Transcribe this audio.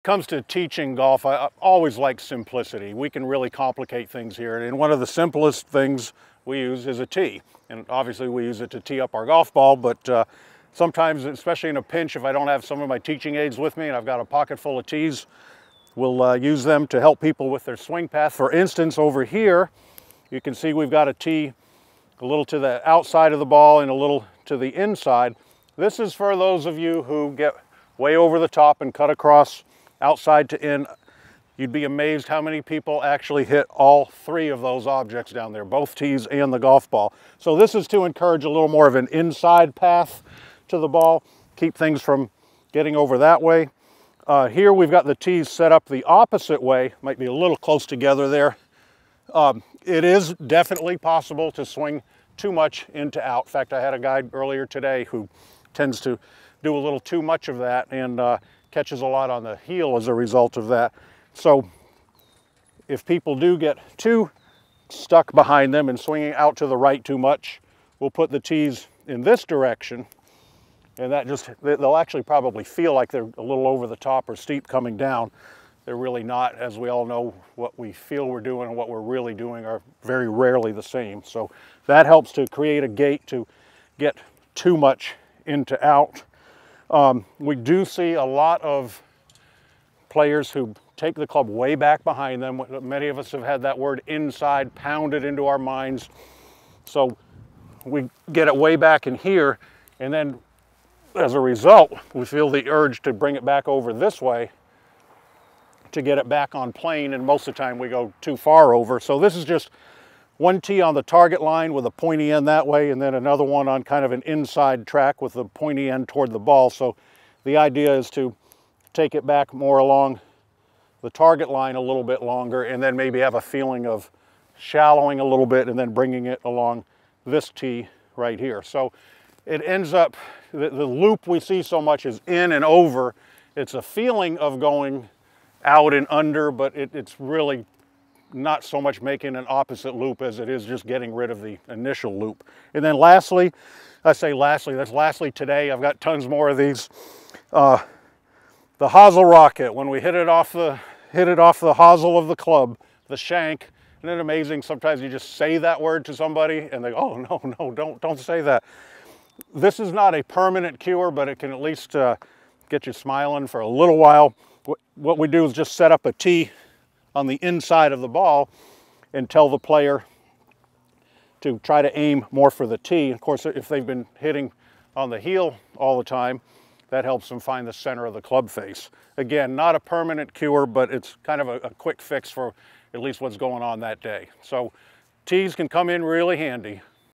Comes to teaching golf, I always like simplicity. We can really complicate things here, and one of the simplest things we use is a tee. And obviously we use it to tee up our golf ball, but sometimes, especially in a pinch, if I don't have some of my teaching aids with me and I've got a pocket full of tees, we'll use them to help people with their swing path. For instance, over here, you can see we've got a tee a little to the outside of the ball and a little to the inside. This is for those of you who get way over the top and cut across outside to in. You'd be amazed how many people actually hit all three of those objects down there, both tees and the golf ball. So this is to encourage a little more of an inside path to the ball, keep things from getting over that way. Here we've got the tees set up the opposite way, might be a little close together there. It is definitely possible to swing too much into out. In fact, I had a guy earlier today who tends to do a little too much of that and catches a lot on the heel as a result of that. So if people do get too stuck behind them and swinging out to the right too much, we'll put the tees in this direction, and that just, they'll actually probably feel like they're a little over the top or steep coming down. They're really not. As we all know, what we feel we're doing and what we're really doing are very rarely the same. So that helps to create a gate to get too much into out. We do see a lot of players who take the club way back behind them. Many of us have had that word inside pounded into our minds. So we get it way back in here, and then as a result, we feel the urge to bring it back over this way to get it back on plane, and most of the time we go too far over. So this is just one tee on the target line with a pointy end that way, and then another one on kind of an inside track with the pointy end toward the ball. So the idea is to take it back more along the target line a little bit longer, and then maybe have a feeling of shallowing a little bit and then bringing it along this tee right here. So it ends up, the loop we see so much is in and over. It's a feeling of going out and under, but it's really not so much making an opposite loop as it is just getting rid of the initial loop. And then lastly, that's lastly today. I've got tons more of these. The hosel rocket, when we hit it off the hosel of the club, the shank. Isn't it amazing? Sometimes you just say that word to somebody and they go, oh no, don't say that. This is not a permanent cure, but it can at least get you smiling for a little while. What we do is just set up a tee on the inside of the ball and tell the player to try to aim more for the tee. Of course, if they've been hitting on the heel all the time, that helps them find the center of the club face. Again, not a permanent cure, but it's kind of a quick fix for at least what's going on that day. So tees can come in really handy.